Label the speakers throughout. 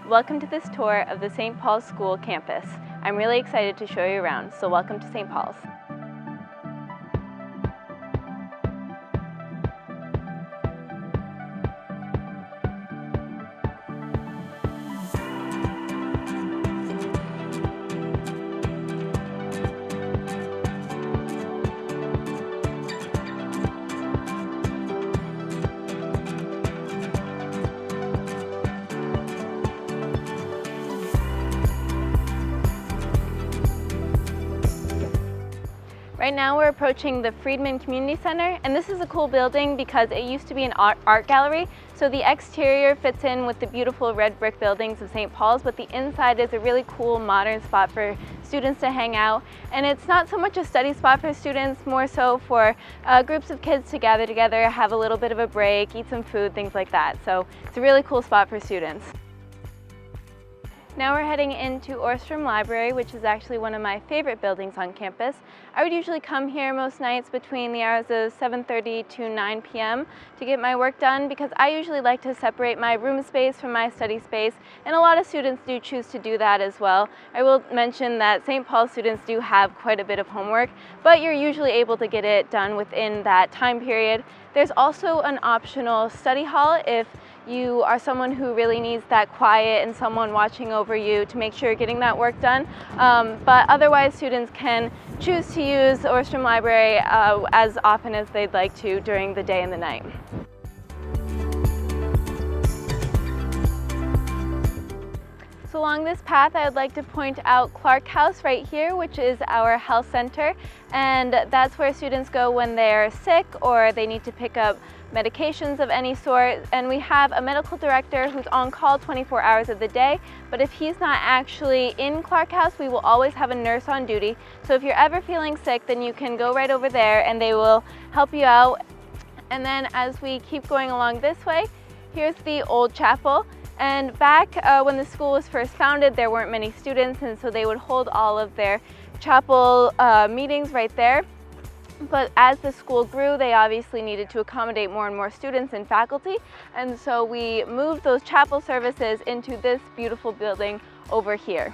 Speaker 1: Welcome to this tour of the St. Paul's School campus. I'm really excited to show you around, so welcome to St. Paul's. Right now we're approaching the Friedman Community Center, and this is a cool building because it used to be an art gallery. So the exterior fits in with the beautiful red brick buildings of St. Paul's, but the inside is a really cool modern spot for students to hang out. And it's not so much a study spot for students, more so for groups of kids to gather together, have a little bit of a break, eat some food, things like that. So it's a really cool spot for students. Now we're heading into Ostrom Library, which is actually one of my favorite buildings on campus. I would usually come here most nights between the hours of 7:30 to 9 p.m. to get my work done because I usually like to separate my room space from my study space, and a lot of students do choose to do that as well. I will mention that St. Paul students do have quite a bit of homework, but you're usually able to get it done within that time period. There's also an optional study hall if you are someone who really needs that quiet and someone watching over you to make sure you're getting that work done. But otherwise, students can choose to use Ostrom Library as often as they'd like to during the day and the night. So along this path, I would like to point out Clark House right here, which is our health center, and that's where students go when they're sick or they need to pick up medications of any sort. And we have a medical director who's on call 24 hours of the day, but if he's not actually in Clark House, we will always have a nurse on duty. So if you're ever feeling sick, then you can go right over there and they will help you out. And then as we keep going along this way, here's the old chapel. And back when the school was first founded, there weren't many students, and so they would hold all of their chapel meetings right there. But as the school grew, they obviously needed to accommodate more and more students and faculty, and so we moved those chapel services into this beautiful building over here.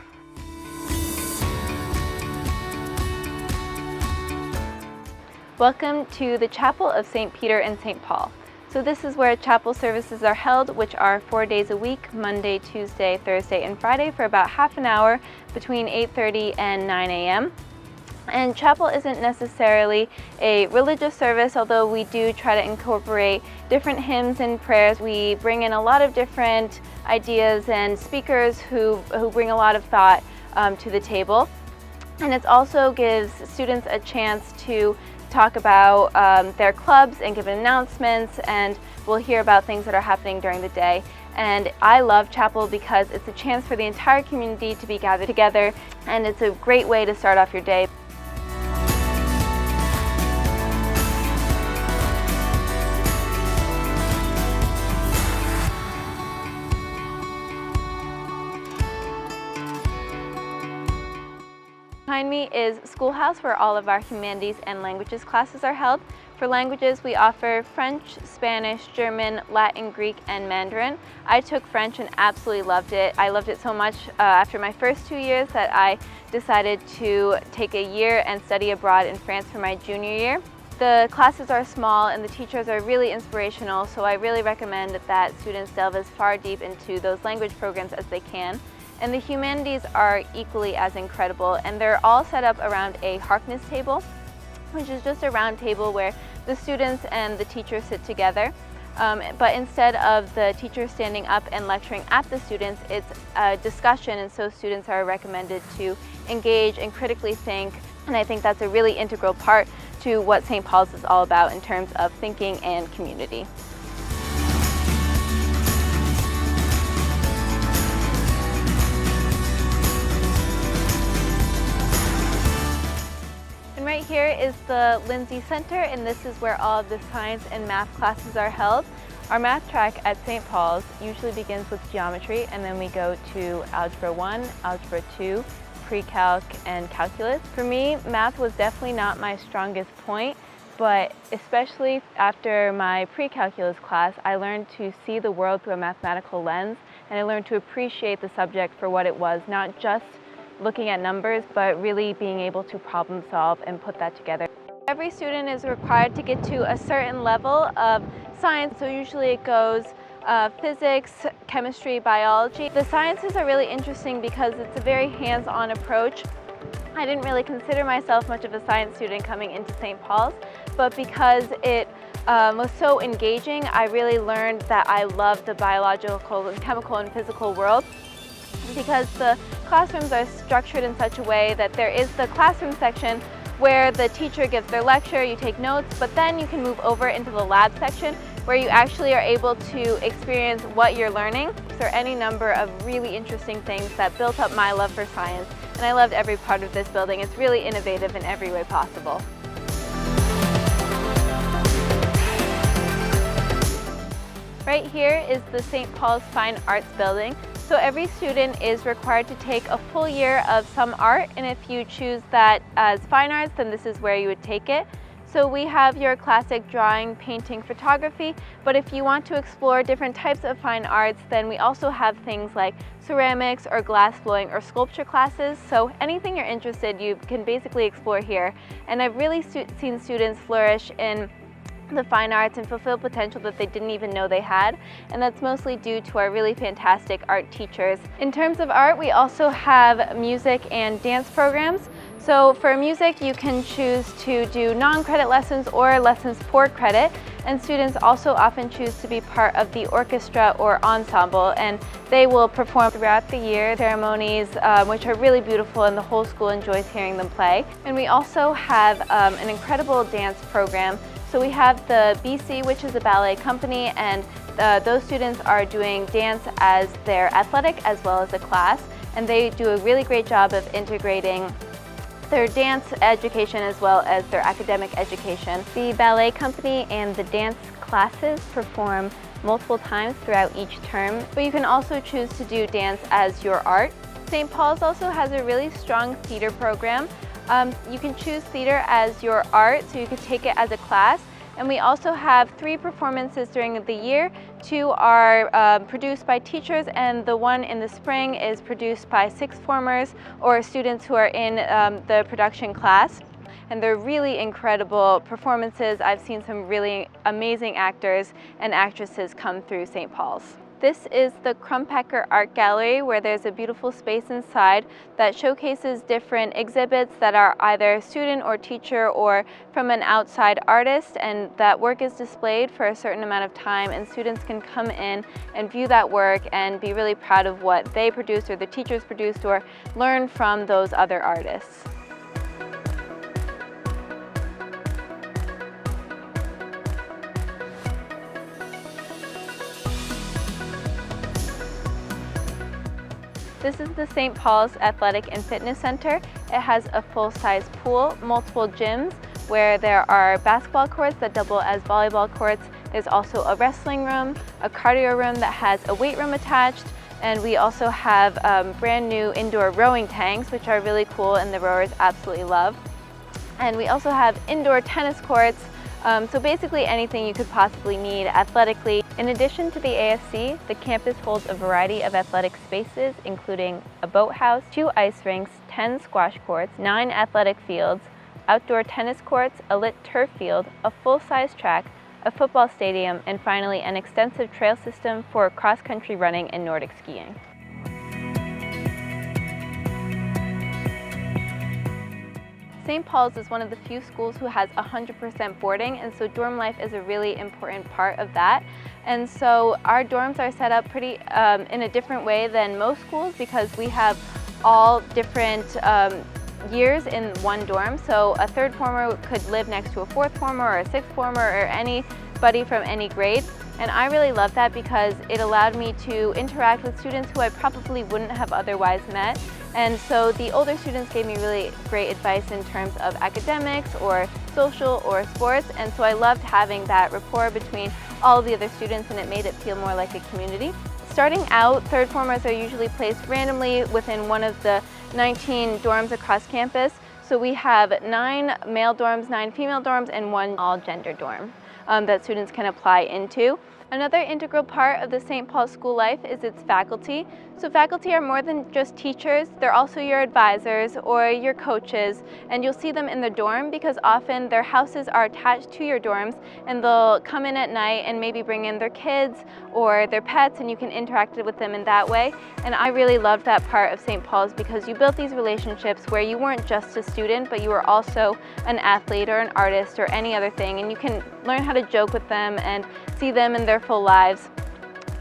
Speaker 1: Welcome to the Chapel of St. Peter and St. Paul. So this is where chapel services are held, which are 4 days a week, Monday, Tuesday, Thursday, and Friday for about half an hour between 8:30 and 9 a.m. And chapel isn't necessarily a religious service, although we do try to incorporate different hymns and prayers. We bring in a lot of different ideas and speakers who bring a lot of thought to the table. And it also gives students a chance to talk about their clubs and give announcements, and we'll hear about things that are happening during the day. And I love chapel because it's a chance for the entire community to be gathered together, and it's a great way to start off your day. Behind me is Schoolhouse, where all of our humanities and languages classes are held. For languages, we offer French, Spanish, German, Latin, Greek, and Mandarin. I took French and absolutely loved it. I loved it so much after my first 2 years that I decided to take a year and study abroad in France for my junior year. The classes are small and the teachers are really inspirational, so I really recommend that students delve as far deep into those language programs as they can. And the humanities are equally as incredible, and they're all set up around a Harkness table, which is just a round table where the students and the teachers sit together. But instead of the teacher standing up and lecturing at the students, it's a discussion, and so students are recommended to engage and critically think. And I think that's a really integral part to what St. Paul's is all about in terms of thinking and community. Right here is the Lindsay Center, and this is where all of the science and math classes are held. Our math track at St. Paul's usually begins with geometry, and then we go to Algebra 1, Algebra 2, Pre-Calc, and Calculus. For me, math was definitely not my strongest point, but especially after my pre-calculus class, I learned to see the world through a mathematical lens, and I learned to appreciate the subject for what it was, not just looking at numbers, but really being able to problem solve and put that together. Every student is required to get to a certain level of science, so usually it goes physics, chemistry, biology. The sciences are really interesting because it's a very hands-on approach. I didn't really consider myself much of a science student coming into St. Paul's, but because it was so engaging, I really learned that I loved the biological and chemical and physical world, because the classrooms are structured in such a way that there is the classroom section where the teacher gives their lecture, you take notes, but then you can move over into the lab section where you actually are able to experience what you're learning. There are any number of really interesting things that built up my love for science, and I loved every part of this building. It's really innovative in every way possible. Right here is the St. Paul's Fine Arts Building. So every student is required to take a full year of some art, and if you choose that as fine arts, then this is where you would take it. So we have your classic drawing, painting, photography, but if you want to explore different types of fine arts, then we also have things like ceramics or glass blowing or sculpture classes. So anything you're interested, you can basically explore here. And I've really seen students flourish in the fine arts and fulfill potential that they didn't even know they had, and that's mostly due to our really fantastic art teachers. In terms of art, we also have music and dance programs. So for music, you can choose to do non-credit lessons or lessons for credit, and students also often choose to be part of the orchestra or ensemble, and they will perform throughout the year ceremonies which are really beautiful, and the whole school enjoys hearing them play. And we also have an incredible dance program. So we have the BC, which is a ballet company, and those students are doing dance as their athletic as well as a class, and they do a really great job of integrating their dance education as well as their academic education. The ballet company and the dance classes perform multiple times throughout each term, but you can also choose to do dance as your art. St. Paul's also has a really strong theater program. You can choose theater as your art, so you could take it as a class. And we also have 3 performances during the year. 2 are produced by teachers, and the one in the spring is produced by 6th formers or students who are in the production class. And they're really incredible performances. I've seen some really amazing actors and actresses come through St. Paul's. This is the Crumpacker Art Gallery, where there's a beautiful space inside that showcases different exhibits that are either student or teacher or from an outside artist, and that work is displayed for a certain amount of time, and students can come in and view that work and be really proud of what they produced or the teachers produced or learn from those other artists. This is the St. Paul's Athletic and Fitness Center. It has a full-size pool, multiple gyms where there are basketball courts that double as volleyball courts. There's also a wrestling room, a cardio room that has a weight room attached, and we also have brand new indoor rowing tanks, which are really cool and the rowers absolutely love. And we also have indoor tennis courts, so basically anything you could possibly need athletically. In addition to the ASC, the campus holds a variety of athletic spaces, including a boathouse, 2 ice rinks, 10 squash courts, 9 athletic fields, outdoor tennis courts, a lit turf field, a full-size track, a football stadium, and finally an extensive trail system for cross-country running and Nordic skiing. St. Paul's is one of the few schools who has 100% boarding, and so dorm life is a really important part of that. And so our dorms are set up pretty in a different way than most schools, because we have all different years in one dorm. So a 3rd former could live next to a 4th former or a 6th former or anybody from any grade. And I really love that because it allowed me to interact with students who I probably wouldn't have otherwise met. And so the older students gave me really great advice in terms of academics or social or sports. And so I loved having that rapport between all of the other students, and it made it feel more like a community. Starting out, 3rd formers are usually placed randomly within one of the 19 dorms across campus. So we have 9 male dorms, 9 female dorms, and 1 all-gender dorm that students can apply into. Another integral part of the St. Paul's school life is its faculty. So faculty are more than just teachers, they're also your advisors or your coaches, and you'll see them in the dorm because often their houses are attached to your dorms and they'll come in at night and maybe bring in their kids or their pets and you can interact with them in that way. And I really loved that part of St. Paul's because you built these relationships where you weren't just a student, but you were also an athlete or an artist or any other thing, and you can learn how to joke with them and see them in their full lives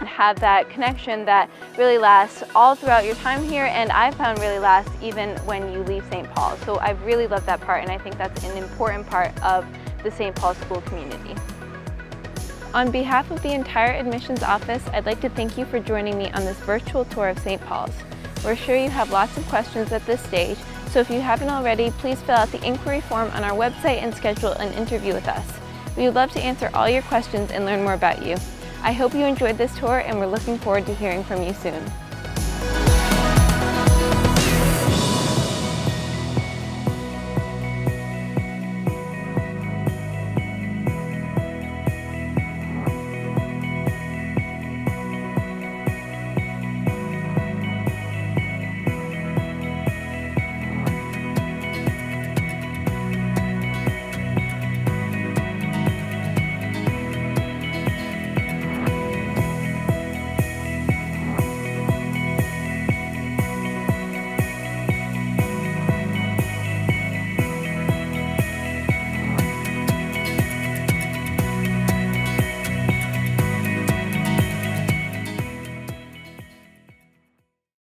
Speaker 1: and have that connection that really lasts all throughout your time here, and I found really lasts even when you leave St. Paul. So I really love that part, and I think that's an important part of the St. Paul school community. On behalf of the entire admissions office, I'd like to thank you for joining me on this virtual tour of St. Paul's. We're sure you have lots of questions at this stage, so if you haven't already, please fill out the inquiry form on our website and schedule an interview with us. We would love to answer all your questions and learn more about you. I hope you enjoyed this tour, and we're looking forward to hearing from you soon.